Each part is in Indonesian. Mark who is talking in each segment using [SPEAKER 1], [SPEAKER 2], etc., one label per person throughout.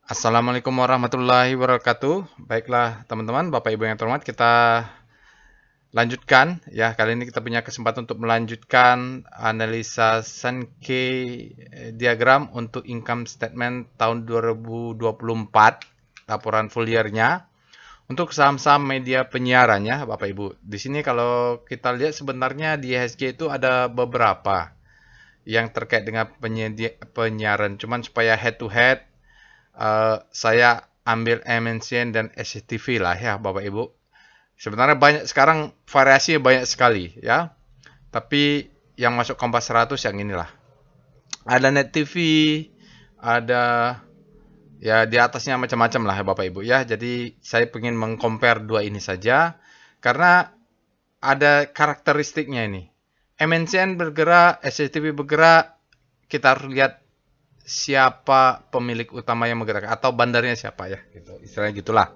[SPEAKER 1] Assalamualaikum warahmatullahi wabarakatuh. Baiklah teman-teman, Bapak Ibu yang terhormat, kita lanjutkan ya. Kali ini kita punya kesempatan untuk melanjutkan analisa Sankey diagram untuk income statement tahun 2024, laporan full year-nya untuk saham-saham media penyiarannya, Bapak Ibu. Di sini kalau kita lihat sebenarnya di IHSG itu ada beberapa yang terkait dengan penyiaran. Cuman supaya head to head, saya ambil MNCN dan SCTV lah ya Bapak Ibu. Sebenarnya banyak sekarang, variasi banyak sekali ya. Tapi yang masuk Kompas 100 yang inilah. Ada Net TV, ada ya di atasnya macam-macam lah ya Bapak Ibu ya. Jadi saya ingin mengcompare dua ini saja karena ada karakteristiknya ini. MNCN bergerak, SCTV bergerak, kita harus lihat siapa pemilik utama yang menggerakkan atau bandarnya siapa ya gitu, istilahnya gitulah.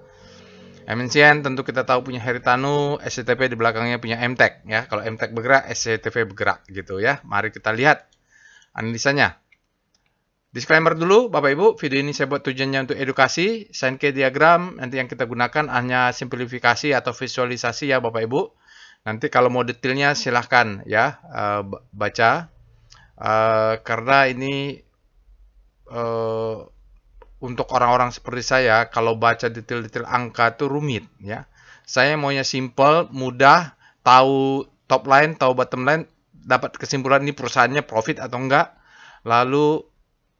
[SPEAKER 1] MNCN tentu kita tahu punya Haritanu, SCTV di belakangnya punya MTEK ya. Kalau MTEK bergerak, SCTV bergerak gitu ya. Mari kita lihat analisanya. Disclaimer dulu Bapak Ibu, video ini saya buat tujuannya untuk edukasi. Sankey diagram nanti yang kita gunakan hanya simplifikasi atau visualisasi ya Bapak Ibu. Nanti kalau mau detailnya silahkan ya baca. Karena ini untuk orang-orang seperti saya, kalau baca detail-detail angka itu rumit ya. Saya maunya simple, mudah, tahu top line, tahu bottom line, dapat kesimpulan ini perusahaannya profit atau enggak, lalu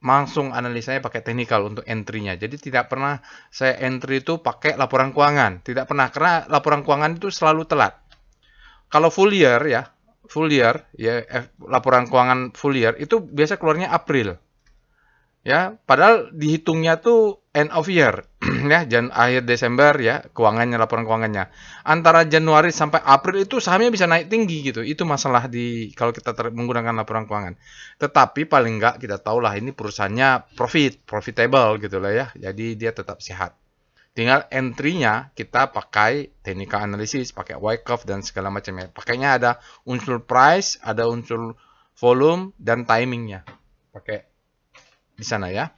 [SPEAKER 1] langsung analisanya pakai teknikal untuk entry-nya. Jadi tidak pernah saya entry itu pakai laporan keuangan, tidak pernah, karena laporan keuangan itu selalu telat. Kalau full year ya, laporan keuangan full year itu biasa keluarnya April. Ya, padahal dihitungnya tuh end of year ya, akhir Desember ya, keuangannya, laporan keuangannya. Antara Januari sampai April itu sahamnya bisa naik tinggi gitu. Itu masalah di kalau kita menggunakan laporan keuangan. Tetapi paling enggak kita tahulah ini perusahaannya profitable gitu lah ya. Jadi dia tetap sehat. Tinggal entry-nya kita pakai technical analysis, pakai Wyckoff dan segala macamnya. Pakainya ada unsur price, ada unsur volume dan timingnya. Pakai di sana ya.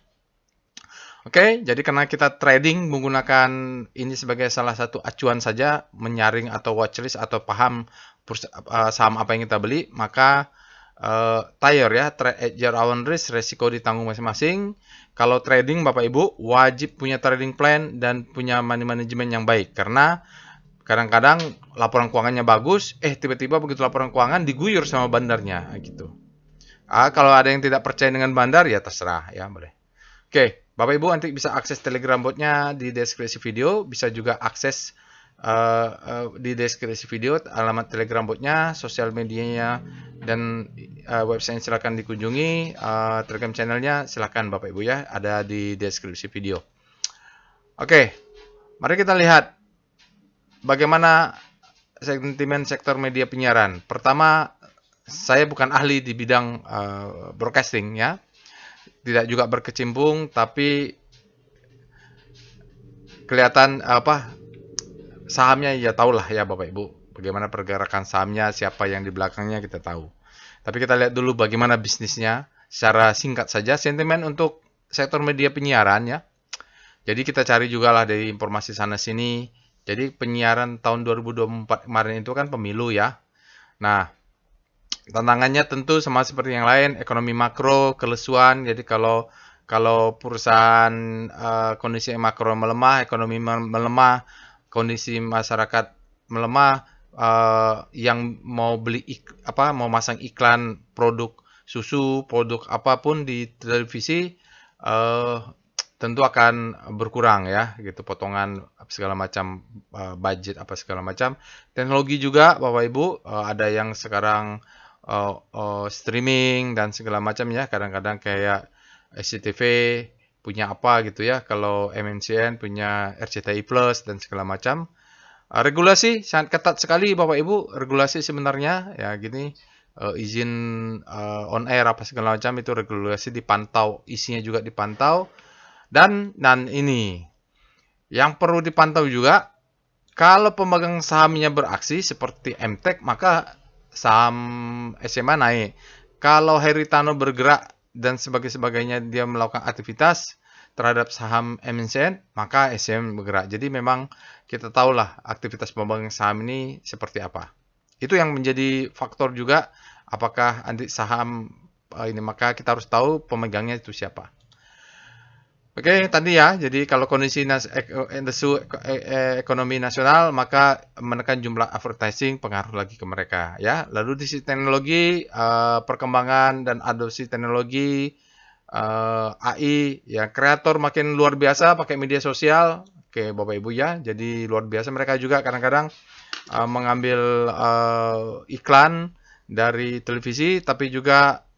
[SPEAKER 1] Oke, jadi karena kita trading menggunakan ini sebagai salah satu acuan saja, menyaring atau watchlist atau paham saham apa yang kita beli, maka TYR ya, trade at your own risk, resiko ditanggung masing-masing. Kalau trading Bapak Ibu wajib punya trading plan dan punya money management yang baik, karena kadang-kadang laporan keuangannya bagus, tiba-tiba begitu laporan keuangan diguyur sama bandarnya gitu. Kalau ada yang tidak percaya dengan bandar ya terserah ya, boleh. Oke, Bapak Ibu nanti bisa akses Telegram botnya di deskripsi video, bisa juga akses di deskripsi video alamat Telegram botnya, sosial medianya dan website silakan dikunjungi, Telegram channelnya silakan Bapak Ibu ya, ada di deskripsi video. Oke, mari kita lihat bagaimana sentimen sektor media penyiaran. Pertama, saya bukan ahli di bidang broadcasting ya, tidak juga berkecimpung, tapi kelihatan sahamnya ya tahulah ya Bapak Ibu, bagaimana pergerakan sahamnya, siapa yang di belakangnya kita tahu. Tapi kita lihat dulu bagaimana bisnisnya secara singkat saja. Sentimen untuk sektor media penyiaran ya. Jadi kita cari juga lah dari informasi sana sini. Jadi penyiaran tahun 2024 kemarin itu kan pemilu ya. Nah, tantangannya tentu sama seperti yang lain, ekonomi makro, kelesuan. Jadi kalau perusahaan kondisi makro melemah, ekonomi melemah, kondisi masyarakat melemah, yang mau mau masang iklan produk susu, produk apapun di televisi, tentu akan berkurang ya, gitu, potongan segala macam, budget apa segala macam. Teknologi juga Bapak Ibu, ada yang sekarang streaming dan segala macam ya, kadang-kadang kayak SCTV punya apa gitu ya, kalau MNCN punya RCTI Plus dan segala macam. Regulasi sangat ketat sekali Bapak Ibu, regulasi sebenarnya ya gini, izin on air apa segala macam itu regulasi dipantau, isinya juga dipantau. Dan ini yang perlu dipantau juga, kalau pemegang sahamnya beraksi seperti MTEK, maka saham SMA naik. Kalau Haritano bergerak dan sebagainya dia melakukan aktivitas, terhadap saham MNCN, maka SCM bergerak. Jadi memang kita tahulah aktivitas pemegang saham ini seperti apa. Itu yang menjadi faktor juga apakah anti saham ini, maka kita harus tahu pemegangnya itu siapa. Oke, tadi ya. Jadi kalau kondisi ekonomi nasional, maka menekan jumlah advertising pengaruh lagi ke mereka, ya. Lalu di sisi teknologi, perkembangan dan adopsi teknologi AI, ya, kreator makin luar biasa pakai media sosial. Oke, Bapak Ibu ya. Jadi luar biasa mereka juga kadang-kadang mengambil iklan dari televisi, tapi juga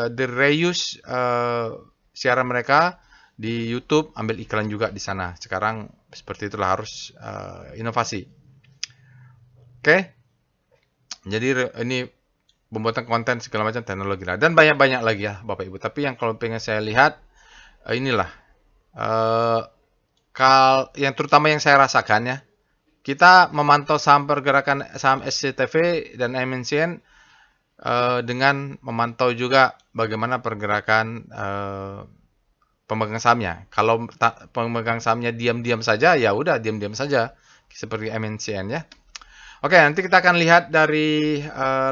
[SPEAKER 1] di reuse siaran mereka di YouTube, ambil iklan juga di sana. Sekarang seperti itulah, harus inovasi. Oke. Jadi ini pembuatan konten segala macam teknologi lah, dan banyak-banyak lagi ya Bapak Ibu. Tapi yang kalau pengen saya lihat inilah yang terutama yang saya rasakan ya. Kita memantau saham pergerakan saham SCTV dan MNCN dengan memantau juga bagaimana pergerakan pemegang sahamnya. Kalau pemegang sahamnya diam-diam saja, ya udah diam-diam saja seperti MNCN ya. Oke, nanti kita akan lihat dari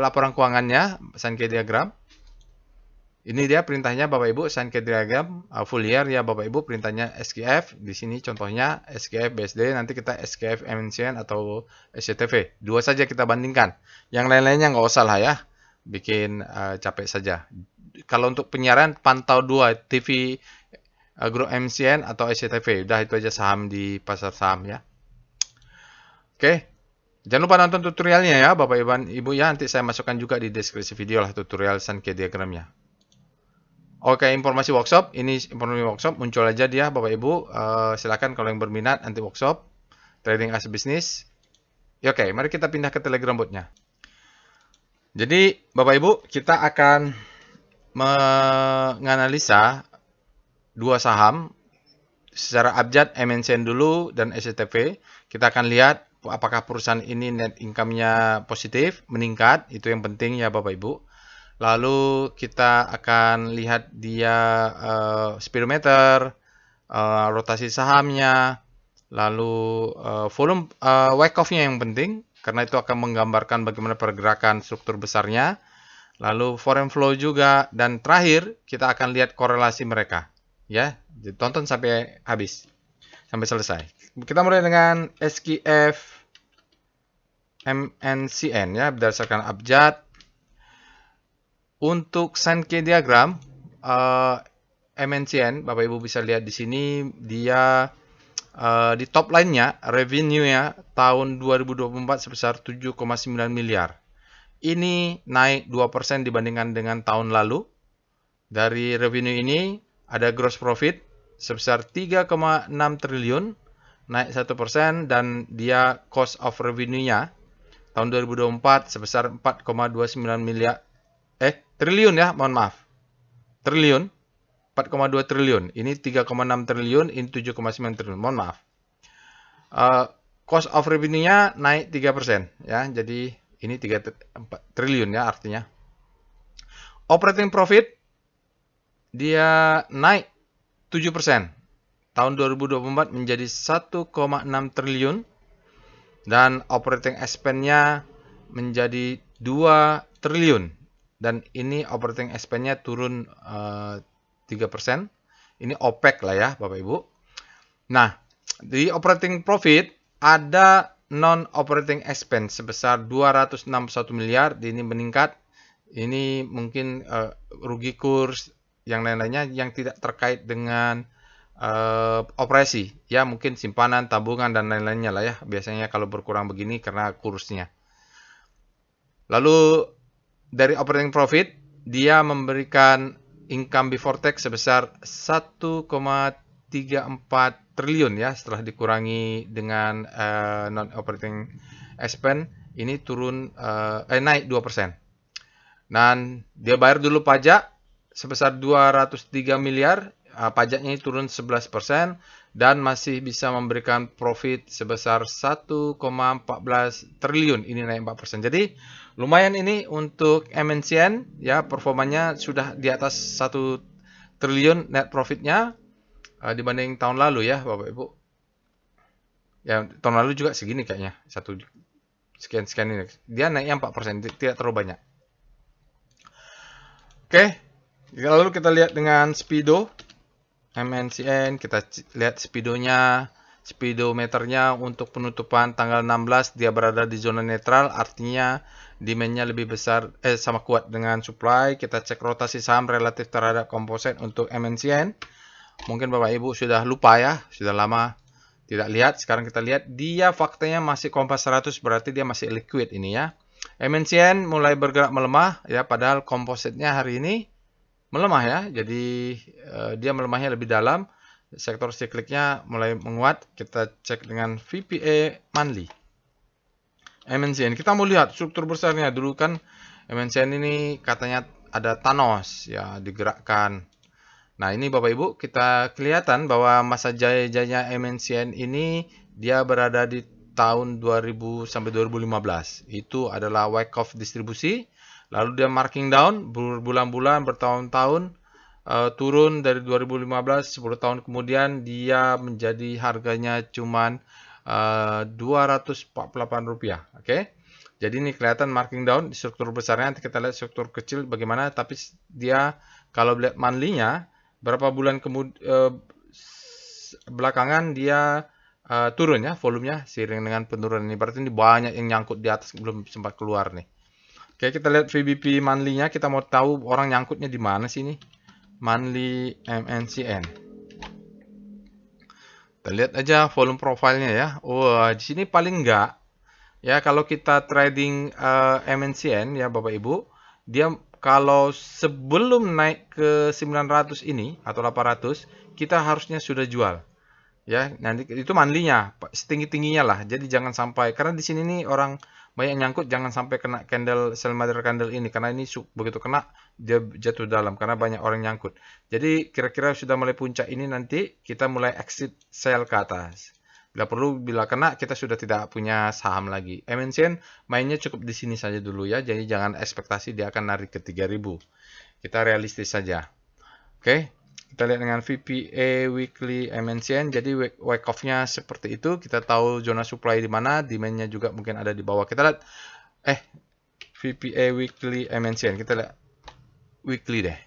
[SPEAKER 1] laporan keuangannya, Sankey diagram. Ini dia perintahnya Bapak Ibu, Sankey diagram full year ya Bapak Ibu, perintahnya SKF. Di sini contohnya SKF BSD, nanti kita SKF MNCN atau SCTV. Dua saja kita bandingkan. Yang lain-lainnya nggak usah lah ya, bikin capek saja. Kalau untuk penyiaran, pantau dua, TV Grup MNCN atau SCTV. Udah itu aja saham di pasar saham ya. Oke. Jangan lupa nonton tutorialnya ya Bapak Ibu ya. Nanti saya masukkan juga di deskripsi video lah tutorial Sankey diagramnya. Oke, informasi workshop. Ini informasi workshop, muncul aja dia Bapak Ibu. Silakan kalau yang berminat nanti workshop trading as business. Ya, oke, mari kita pindah ke Telegram botnya. Jadi Bapak Ibu, kita akan menganalisa dua saham secara abjad, MNCN dulu dan SCTV. Kita akan lihat apakah perusahaan ini net income-nya positif, meningkat, itu yang penting ya Bapak Ibu. Lalu kita akan lihat dia speedometer, rotasi sahamnya, lalu volume wyckoff-nya yang penting, karena itu akan menggambarkan bagaimana pergerakan struktur besarnya. Lalu foreign flow juga, dan terakhir kita akan lihat korelasi mereka. Ya, tonton sampai habis, sampai selesai. Kita mulai dengan SKF MNCN ya, berdasarkan abjad. Untuk Sankey diagram MNCN, Bapak Ibu bisa lihat di sini dia di top line-nya, revenue-nya tahun 2024 sebesar 7,9 miliar. Ini naik 2% dibandingkan dengan tahun lalu. Dari revenue ini ada gross profit sebesar 3,6 triliun, naik 1%, dan dia cost of revenue-nya tahun 2024 sebesar 4,29 miliar. Triliun ya, mohon maaf. Triliun, 4,2 triliun. Ini 3,6 triliun, ini 7,9 triliun. Mohon maaf. Cost of revenue-nya naik 3% ya. Jadi ini 3 triliun ya artinya. Operating profit dia naik 7%. Tahun 2024 menjadi 1,6 triliun, dan operating expense-nya menjadi 2 triliun. Dan ini operating expense-nya turun 3%. Ini OPEX lah ya Bapak Ibu. Nah, di operating profit ada non-operating expense sebesar 261 miliar. Ini meningkat. Ini mungkin rugi kurs, yang lain-lainnya yang tidak terkait dengan operasi. Ya, mungkin simpanan, tabungan, dan lain-lainnya lah ya. Biasanya kalau berkurang begini karena kursnya. Lalu dari operating profit, dia memberikan income before tax sebesar 1,34 triliun ya, setelah dikurangi dengan non-operating expense, ini turun naik 2%. Dan dia bayar dulu pajak sebesar 203 miliar, pajaknya ini turun 11%, dan masih bisa memberikan profit sebesar 1,14 triliun, ini naik 4%. Jadi lumayan ini untuk MNCN ya, performanya sudah di atas 1 triliun net profitnya. dibanding tahun lalu ya Bapak Ibu. Ya, tahun lalu juga segini kayaknya. Sekian ini. Dia naiknya 4%, tidak terlalu banyak. Oke. Lalu kita lihat dengan Speedo MNCN, kita lihat speedonya, speedometernya untuk penutupan tanggal 16 dia berada di zona netral, artinya demand-nya lebih besar, sama kuat dengan supply. Kita cek rotasi saham relatif terhadap komposit untuk MNCN. Mungkin Bapak Ibu sudah lupa ya, sudah lama tidak lihat. Sekarang kita lihat, dia faktanya masih kompas 100, berarti dia masih liquid ini ya. MNCN mulai bergerak melemah ya, padahal kompositnya hari ini melemah ya, jadi dia melemahnya lebih dalam, sektor sikliknya mulai menguat. Kita cek dengan VPA monthly MNCN, kita mau lihat struktur besarnya. Dulu kan MNCN ini katanya ada Thanos ya, digerakkan. Nah ini Bapak Ibu, kita kelihatan bahwa masa jaya-jayanya MNCN ini dia berada di tahun 2000 sampai 2015. Itu adalah Wyckoff distribusi. Lalu dia marking down berbulan-bulan, bertahun-tahun, turun dari 2015, 10 tahun kemudian dia menjadi harganya cuman Rp248. Oke. Jadi ini kelihatan marking down di struktur besarnya. Nanti kita lihat struktur kecil bagaimana, tapi dia kalau lihat monthly-nya berapa bulan kemudian belakangan dia turun ya volumenya seiring dengan penurunan ini. Berarti ini banyak yang nyangkut di atas belum sempat keluar nih. Oke, kita lihat VBP monthly-nya. Kita mau tahu orang nyangkutnya di mana sih ini. Monthly MNCN. Kita lihat aja volume profile-nya ya. Wah, di sini paling enggak ya kalau kita trading MNCN ya Bapak Ibu, dia kalau sebelum naik ke 900 ini atau 800, kita harusnya sudah jual. Ya, nanti itu monthly-nya, setinggi-tingginya lah. Jadi jangan sampai, karena di sini nih orang banyak nyangkut, jangan sampai kena candle sell mother candle ini, karena ini begitu kena dia jatuh dalam karena banyak orang nyangkut. Jadi kira-kira sudah mulai puncak ini, nanti kita mulai exit sell ke atas. Bila perlu, bila kena kita sudah tidak punya saham lagi. MNCN mainnya cukup di sini saja dulu ya. Jadi jangan ekspektasi dia akan narik ke 3000. Kita realistis saja. Oke. Kita lihat dengan VPA weekly MNCN. Jadi Wyckoff-nya seperti itu. Kita tahu zona supply di mana, demand-nya juga mungkin ada di bawah. Kita lihat VPA weekly MNCN. Kita lihat weekly deh.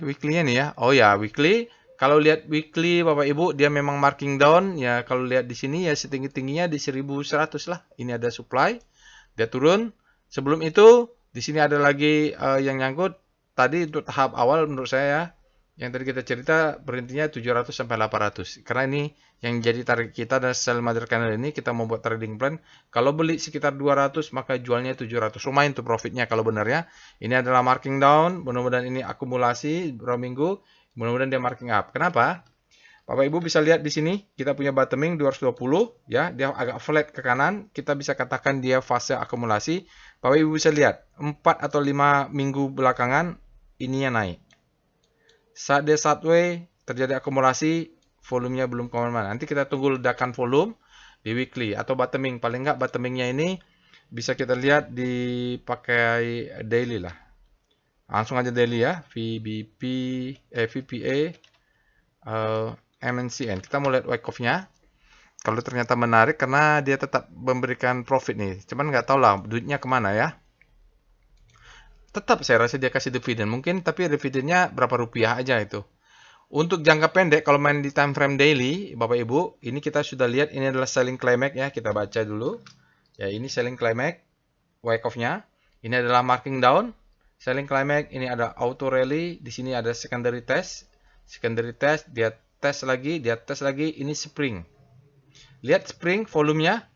[SPEAKER 1] Weekly-nya nih ya. Oh ya, weekly. Kalau lihat weekly Bapak Ibu, dia memang marking down ya. Kalau lihat di sini ya setinggi-tingginya di 1100 lah. Ini ada supply. Dia turun. Sebelum itu di sini ada lagi yang nyangkut. Tadi untuk tahap awal menurut saya yang tadi kita cerita berhentinya 700 sampai 800. Karena ini yang jadi target kita dan sell mother candle ini kita membuat trading plan. Kalau beli sekitar 200 maka jualnya 700. Lumayan tuh profitnya kalau benar ya. Ini adalah marking down. Mudah-mudahan ini akumulasi beberapa minggu. Mudah-mudahan dia marking up. Kenapa? Bapak Ibu bisa lihat di sini kita punya bottoming 220 ya, dia agak flat ke kanan. Kita bisa katakan dia fase akumulasi. Bapak Ibu bisa lihat 4 atau 5 minggu belakangan ininya naik. Saat dia sideways terjadi akumulasi, volumenya belum kemana-mana. Nanti kita tunggu ledakan volume di weekly atau bottoming. Paling nggak bottomingnya ini bisa kita lihat dipakai daily lah. Langsung aja daily ya, VPA MNCN. Kita mau lihat Wyckoff-nya. Kalau ternyata menarik karena dia tetap memberikan profit nih. Cuman nggak tahu lah duitnya kemana ya. Tetap saya rasa dia kasih dividen mungkin, tapi dividennya berapa rupiah aja itu. Untuk jangka pendek kalau main di time frame daily Bapak Ibu, ini kita sudah lihat ini adalah selling climax ya, kita baca dulu. Ya, ini selling climax Wyckoff-nya. Ini adalah marking down. Selling climax ini ada auto rally, di sini ada secondary test. Secondary test, dia tes lagi, ini spring. Lihat spring volumenya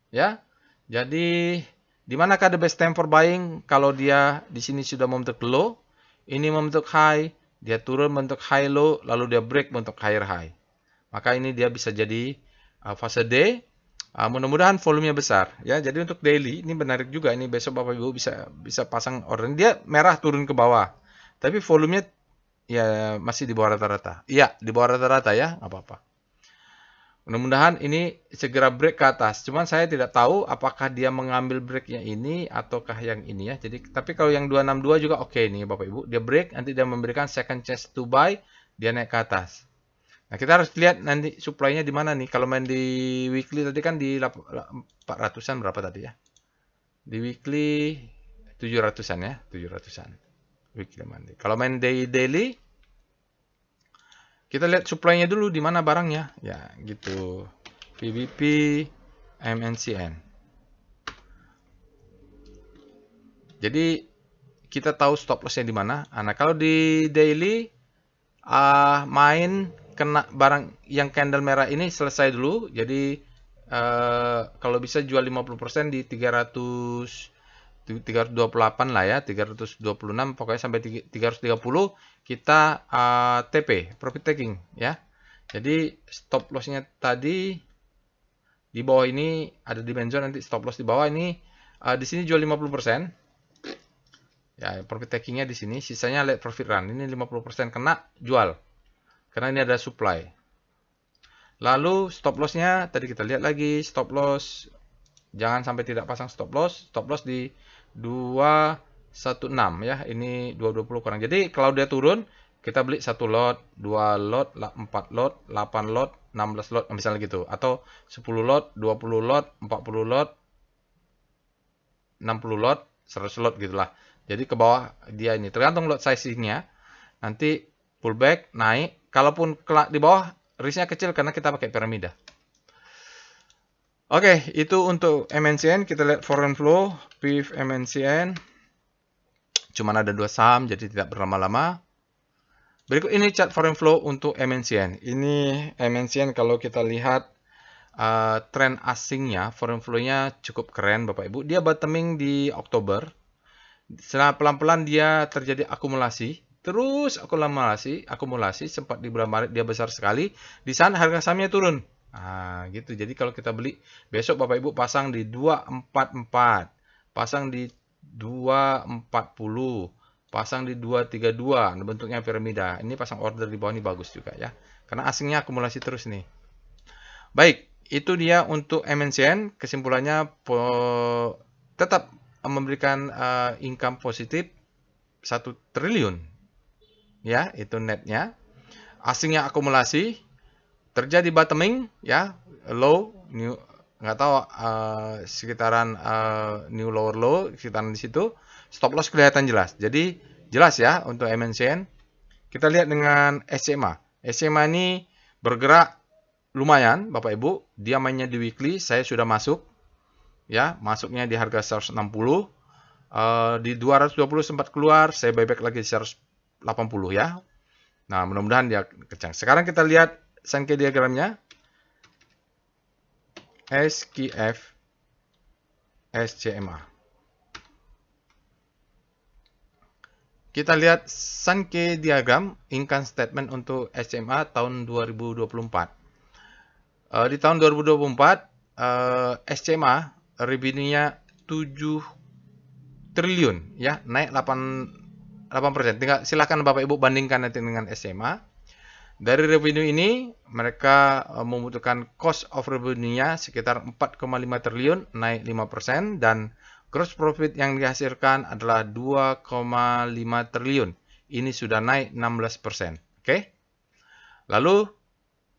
[SPEAKER 1] ya. Jadi di manakah the best time for buying? Kalau dia di sini sudah membentuk low, ini membentuk high, dia turun membentuk high low, lalu dia break membentuk higher high. Maka ini dia bisa jadi fase D. Mudah-mudahan volumenya besar ya. Jadi untuk daily ini menarik juga. Ini besok Bapak Ibu bisa pasang order. Dia merah turun ke bawah, tapi volumenya ya masih di bawah rata-rata. Iya, di bawah rata-rata ya, nggak apa-apa. Mudah-mudahan ini segera break ke atas. Cuman saya tidak tahu apakah dia mengambil breaknya ini ataukah yang ini ya. Jadi tapi kalau yang 262 juga oke nih Bapak Ibu. Dia break, nanti dia memberikan second chance to buy dia naik ke atas. Nah, kita harus lihat nanti supply-nya di mana nih. Kalau main di weekly tadi kan di 400-an berapa tadi ya? Di weekly 700-an ya, 700-an. Weekly mandi. Kalau main daily kita lihat supply-nya dulu di mana barangnya. Ya, gitu. PBP MNCN. Jadi kita tahu stop loss-nya di mana. Nah, kalau di daily main kena barang yang candle merah ini selesai dulu. Jadi kalau bisa jual 50% di 328 lah ya, 326 pokoknya sampai 330 kita TP, profit taking ya. Jadi stop loss-nya tadi di bawah ini ada dimension, nanti stop loss di bawah ini di sini jual 50%. Ya, profit taking-nya di sini, sisanya let profit run. Ini 50% kena jual. Karena ini ada supply. Lalu stop loss-nya tadi kita lihat lagi, stop loss jangan sampai tidak pasang stop loss. Stop loss di 216 ya. Ini 220 kurang. Jadi kalau dia turun, kita beli 1 lot, 2 lot, 4 lot, 8 lot, 16 lot misalnya gitu. Atau 10 lot, 20 lot, 40 lot, 60 lot, 100 lot gitulah. Jadi ke bawah dia ini tergantung lot size-nya. Nanti pullback naik. Kalaupun di bawah risknya kecil karena kita pakai piramida. Oke, itu untuk MNCN. Kita lihat foreign flow PIF MNCN. Cuman ada 2 saham jadi tidak berlama-lama. Berikut ini chart foreign flow untuk MNCN. Ini MNCN kalau kita lihat tren asingnya, foreign flow-nya cukup keren Bapak Ibu. Dia bottoming di Oktober. Setelah pelan-pelan dia terjadi akumulasi, terus akumulasi sempat di bulan Maret dia besar sekali, di sana harga sahamnya turun. Nah, gitu. Jadi kalau kita beli besok Bapak Ibu pasang di 244, pasang di 240, pasang di 232, bentuknya piramida. Ini pasang order di bawah ini bagus juga ya. Karena asingnya akumulasi terus nih. Baik, itu dia untuk MNCN. Kesimpulannya tetap memberikan income positif 1 triliun ya, itu netnya. Asingnya akumulasi, terjadi bottoming ya, low new, nggak tahu sekitaran new lower low sekitaran di situ. Stop loss kelihatan jelas. Jadi jelas ya untuk MNCN. Kita lihat dengan SMA. SMA ini bergerak lumayan Bapak Ibu. Dia mainnya di weekly, saya sudah masuk. Ya, masuknya di harga 160, di 220 sempat keluar, saya buyback lagi 180 ya. Nah, mudah-mudahan dia kencang. Sekarang kita lihat Sankey diagramnya. SKF SCMA. Kita lihat Sankey diagram income statement untuk SCMA tahun 2024. Di tahun 2024 SCMA revenue-nya 7 triliun ya, naik 8%. Tinggal silakan Bapak Ibu bandingkan nanti dengan SMA. Dari revenue ini mereka membutuhkan cost of revenue-nya sekitar 4,5 triliun, naik 5%, dan gross profit yang dihasilkan adalah 2,5 triliun. Ini sudah naik 16%. Oke. Lalu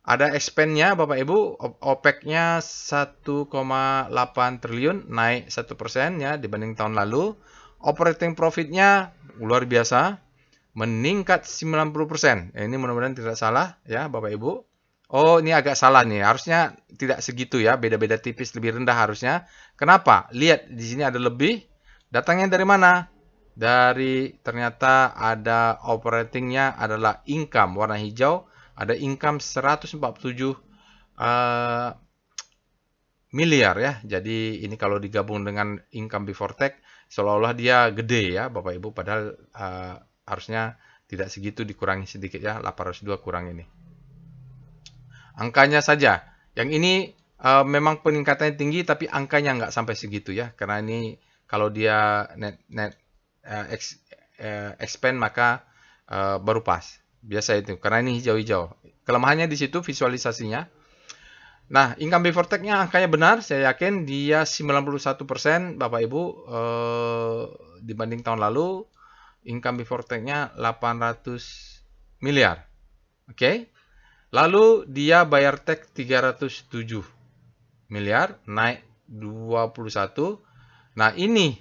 [SPEAKER 1] ada expense-nya Bapak Ibu, OPEX-nya 1,8 triliun, naik 1% ya dibanding tahun lalu. Operating profit-nya luar biasa, meningkat 90%. Ini mudah-mudahan tidak salah ya Bapak Ibu. Oh, ini agak salah nih. Harusnya tidak segitu ya, beda-beda tipis, lebih rendah harusnya. Kenapa? Lihat di sini ada lebih. Datangnya dari mana? Dari ternyata ada operating-nya adalah income warna hijau. Ada income 147 miliar ya. Jadi ini kalau digabung dengan income before tax, seolah-olah dia gede ya Bapak Ibu. Padahal harusnya tidak segitu, dikurangi sedikit ya. 802 kurang ini. Angkanya saja. Yang ini memang peningkatannya tinggi, tapi angkanya nggak sampai segitu ya. Karena ini kalau dia net expand maka baru pas. Biasa itu, karena ini hijau-hijau. Kelemahannya di situ visualisasinya. Nah, income before tax-nya angkanya benar, saya yakin dia 91% Bapak Ibu dibanding tahun lalu. Income before tax-nya 800 miliar. Oke. Lalu dia bayar tax 307 miliar, naik 21. Nah, ini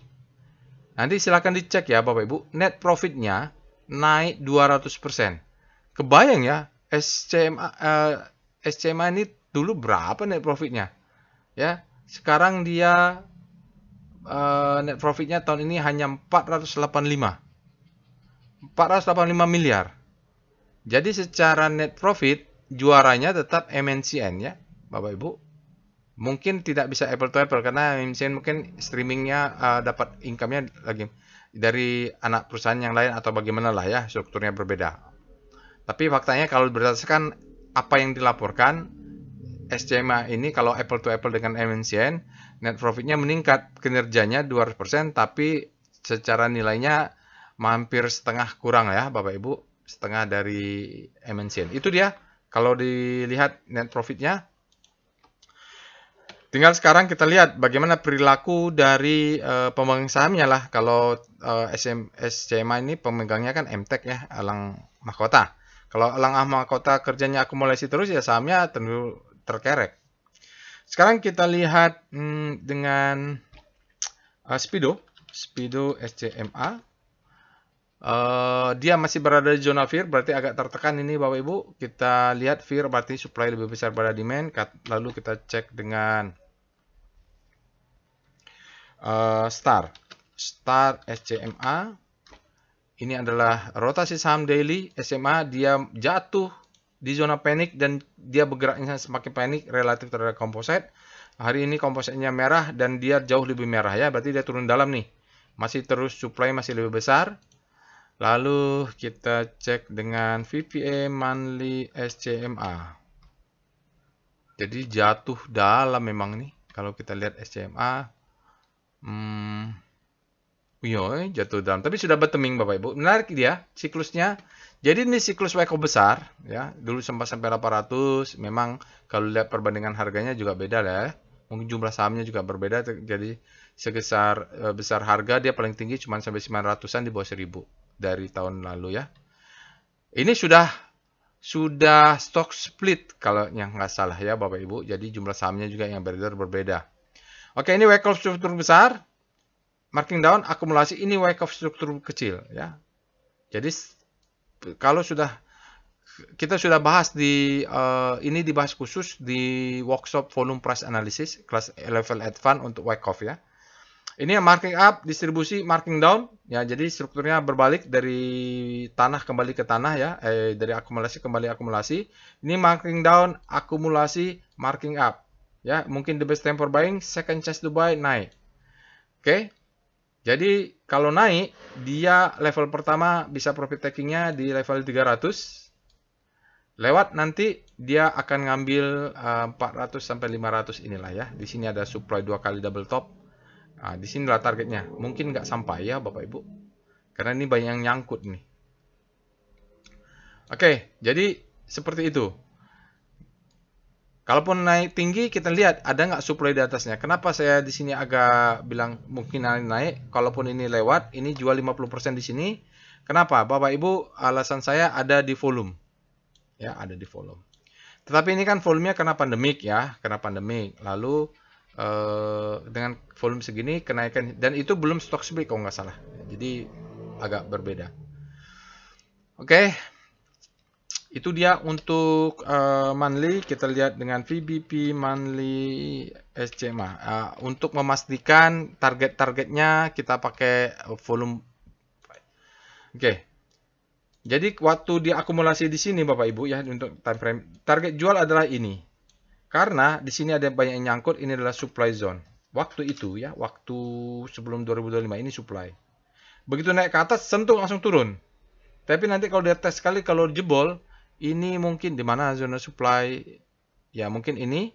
[SPEAKER 1] nanti silakan dicek ya Bapak Ibu, net profitnya naik 200%. Kebayang ya, SCMA ini dulu berapa net profitnya? Ya, sekarang dia net profitnya tahun ini hanya 485 miliar. Jadi secara net profit juaranya tetap MNCN ya, Bapak Ibu. Mungkin tidak bisa apple to apple karena MNCN mungkin streamingnya dapat income-nya lagi dari anak perusahaan yang lain atau bagaimana lah ya, strukturnya berbeda. Tapi faktanya kalau berdasarkan apa yang dilaporkan, SCMA ini kalau apple to apple dengan MNCN, net profitnya meningkat kinerjanya 200%, tapi secara nilainya hampir setengah kurang ya Bapak Ibu, setengah dari MNCN. Itu dia kalau dilihat net profitnya. Tinggal sekarang kita lihat bagaimana perilaku dari pemegang sahamnya lah. Kalau SCMA ini pemegangnya kan MTEK ya, Elang Mahkota. Kalau Elang Mahkota kerjanya akumulasi terus ya sahamnya tentu terkerek. Sekarang kita lihat dengan Speedo SCMA. Dia masih berada di zona fear, berarti agak tertekan ini Bapak Ibu. Kita lihat fear berarti supply lebih besar pada demand. Lalu kita cek dengan Star SCMA. Ini adalah rotasi saham daily SMA. Dia jatuh di zona panik dan dia bergeraknya semakin panik relatif terhadap komposit. Hari ini kompositnya merah dan dia jauh lebih merah ya, berarti dia turun dalam nih. Masih terus supply masih lebih besar. Lalu kita cek dengan VPA monthly SCMA. Jadi jatuh dalam memang nih. Kalau kita lihat SCMA, iya, jatuh dalam. Tapi sudah bottoming Bapak Ibu. Menarik dia siklusnya. Jadi ini siklus Weko besar ya. Dulu sempat sampai 800. Memang kalau lihat perbandingan harganya juga beda lah ya. Mungkin jumlah sahamnya juga berbeda. Jadi besar harga dia paling tinggi cuma sampai 900-an di bawah 1000 dari tahun lalu ya. Ini sudah stock split kalau yang nggak salah ya Bapak Ibu. Jadi jumlah sahamnya juga yang berbeda. Oke, ini Weko struktur besar. Marking down akumulasi ini wake of struktur kecil ya. Jadi kalau kita sudah bahas ini dibahas khusus di workshop volume price analysis kelas level advance untuk wake off ya. Ini yang marking up, distribusi, marking down ya. Jadi strukturnya berbalik dari tanah kembali ke tanah ya, dari akumulasi kembali akumulasi. Ini marking down, akumulasi, marking up ya. Mungkin the best time for buying, second chance to buy naik. Oke. Jadi kalau naik, dia level pertama bisa profit takingnya di level 300. Lewat nanti dia akan ngambil 400 sampai 500 inilah ya. Di sini ada supply 2 kali double top. Nah, di sinilah targetnya. Mungkin nggak sampai ya Bapak Ibu. Karena ini banyak yang nyangkut nih. Oke, jadi seperti itu. Kalaupun naik tinggi, kita lihat ada nggak supply di atasnya. Kenapa saya di sini agak bilang mungkin naik? Kalaupun ini lewat, ini jual 50% di sini. Kenapa? Bapak Ibu, alasan saya ada di volume. Ya, ada di volume. Tetapi ini kan volumenya karena pandemik ya, karena pandemik. Lalu dengan volume segini kenaikan dan itu belum stock split kalau nggak salah. Jadi agak berbeda. Oke. Itu dia untuk monthly. Kita lihat dengan VBP monthly SCMA. Untuk memastikan target-targetnya kita pakai volume. Oke. Jadi waktu diakumulasi di sini Bapak Ibu ya untuk time frame. Target jual adalah ini. Karena di sini ada banyak yang nyangkut, ini adalah supply zone. Waktu itu ya, waktu sebelum 2025 ini supply. Begitu naik ke atas, sentuh langsung turun. Tapi nanti kalau dia tes sekali, kalau jebol, ini mungkin di mana zona supply, ya mungkin ini,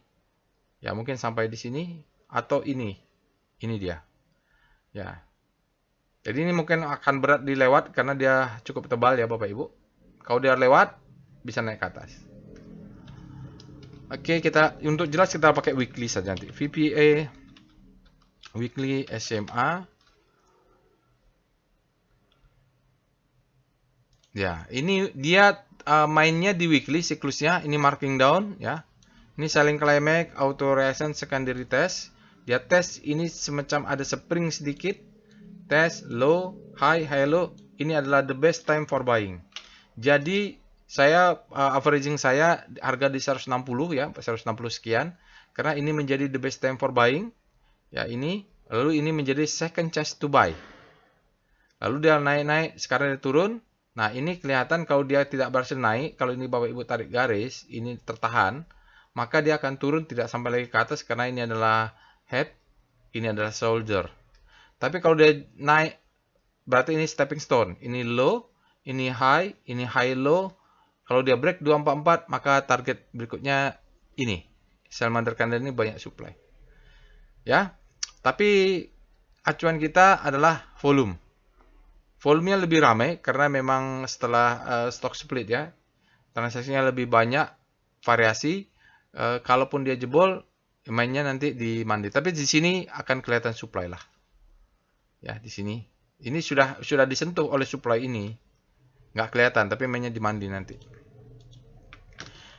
[SPEAKER 1] ya mungkin sampai di sini, atau ini dia, ya. Jadi ini mungkin akan berat dilewat karena dia cukup tebal ya Bapak Ibu. Kalau dia lewat, bisa naik ke atas. Oke, untuk jelas kita pakai weekly saja nanti. VPA weekly SMA. Ya, ini dia mainnya di weekly siklusnya. Ini marking down ya. Ini selling climax, auto reaction, secondary test. Dia tes ini semacam ada spring sedikit. Tes low, high, low. Ini adalah the best time for buying. Jadi saya averaging saya harga di 160 ya, 160 sekian. Karena ini menjadi the best time for buying. Ya, ini. Lalu ini menjadi second chance to buy. Lalu dia naik-naik, sekarang dia turun. Nah, ini kelihatan kalau dia tidak berhasil naik, kalau ini Bapak Ibu tarik garis, ini tertahan, maka dia akan turun tidak sampai lagi ke atas karena ini adalah head, ini adalah shoulder. Tapi kalau dia naik, berarti ini stepping stone. Ini low, ini high low. Kalau dia break 244, maka target berikutnya ini. Salamander candle ini banyak supply. Ya. Tapi acuan kita adalah volume. Volumenya lebih ramai karena memang setelah stock split ya, transaksinya lebih banyak, variasi. Kalaupun dia jebol, mainnya nanti di mandi. Tapi di sini akan kelihatan supply lah. Ya, di sini. Ini sudah disentuh oleh supply ini. Nggak kelihatan, tapi mainnya di mandi nanti.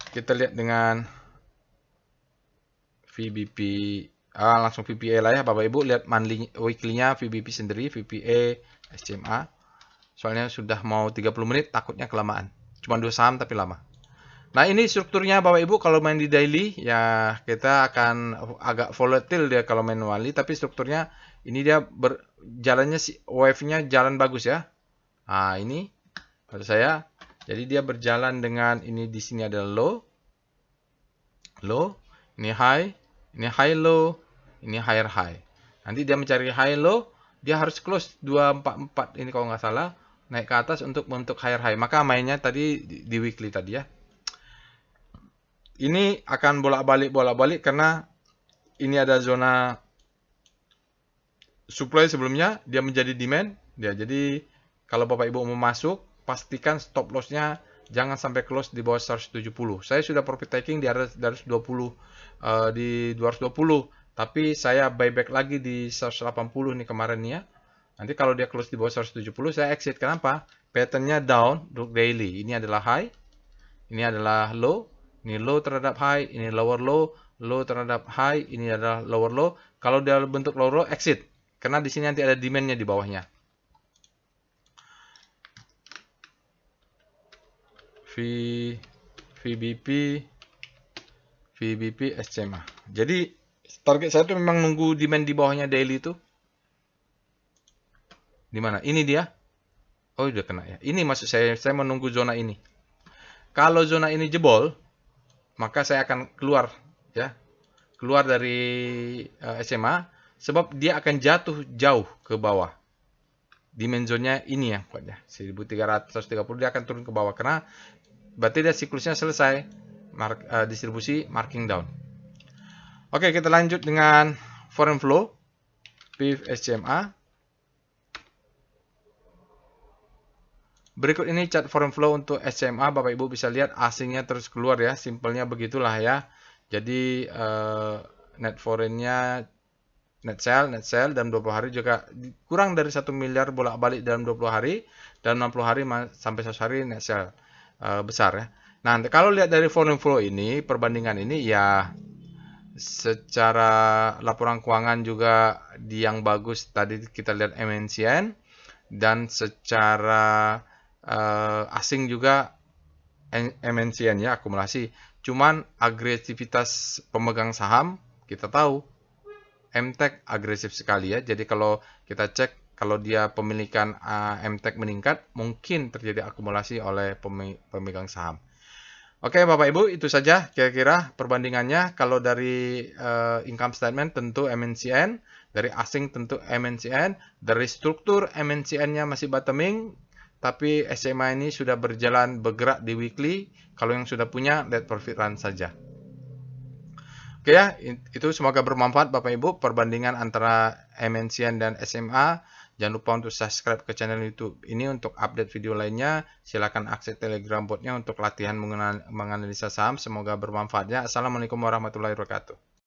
[SPEAKER 1] Kita lihat dengan VBP. Langsung VPA lah ya Bapak Ibu. Lihat monthly, weekly-nya VBP sendiri, VPA, SCMA. Soalnya sudah mau 30 menit, takutnya kelamaan. Cuma 2 saham tapi lama. Nah, ini strukturnya Bapak Ibu kalau main di daily ya kita akan agak volatile dia kalau manually, tapi strukturnya ini dia jalannya wave-nya jalan bagus ya. Nah, ini maksud saya. Jadi dia berjalan dengan ini di sini ada low, ini high low, ini higher high. Nanti dia mencari high low, dia harus close 244 ini kalau nggak salah, naik ke atas untuk membentuk higher high. Maka mainnya tadi di weekly tadi ya. Ini akan bolak-balik karena ini ada zona supply sebelumnya, dia menjadi demand. Ya, jadi kalau Bapak Ibu mau masuk, pastikan stop loss-nya jangan sampai close di bawah 170. Saya sudah profit taking di atas 220 di 220, tapi saya buyback lagi di 180 nih kemarin nih ya. Nanti kalau dia close di bawah 170, saya exit. Kenapa? Pattern-nya down untuk daily. Ini adalah high, ini adalah low, ini low terhadap high, ini lower low, low terhadap high, ini adalah lower low. Kalau dia bentuk lower low, exit. Karena di sini nanti ada demand-nya di bawahnya. VBP, SCMA. Jadi target saya itu memang nunggu demand di bawahnya daily itu. Di mana? Ini dia. Oh, udah kena ya. Ini maksud saya menunggu zona ini. Kalau zona ini jebol, maka saya akan keluar ya. Keluar dari SMA sebab dia akan jatuh jauh ke bawah. Dimensinya ini ya kuatnya. 1330 dia akan turun ke bawah karena berarti dia siklusnya selesai. Distribusi marking down. Oke, kita lanjut dengan foreign flow PIF SCMA. Berikut ini chart foreign flow untuk SCMA. Bapak Ibu bisa lihat asingnya terus keluar ya. Simpelnya begitulah ya. Jadi net foreign-nya net sell dalam 20 hari juga kurang dari 1 miliar bolak-balik dalam 20 hari. Dalam 60 hari sampai 100 hari net sell besar ya. Nah, kalau lihat dari foreign flow ini, perbandingan ini ya secara laporan keuangan juga yang bagus tadi kita lihat MNCN dan secara asing juga MNCN ya akumulasi. Cuman agresivitas pemegang saham kita tahu MTEK agresif sekali ya. Jadi kalau kita cek kalau dia pemilikan MTEK meningkat, mungkin terjadi akumulasi oleh pemegang saham. Oke Bapak Ibu, itu saja kira-kira perbandingannya. Kalau dari income statement tentu MNCN, dari asing tentu MNCN, dari struktur MNCN-nya masih bottoming, tapi SMA ini sudah bergerak di weekly. Kalau yang sudah punya, let profit run saja. Oke ya, itu semoga bermanfaat Bapak Ibu perbandingan antara MNCN dan SMA. Jangan lupa untuk subscribe ke channel YouTube ini untuk update video lainnya. Silakan akses Telegram botnya untuk latihan menganalisa saham. Semoga bermanfaat ya. Assalamualaikum warahmatullahi wabarakatuh.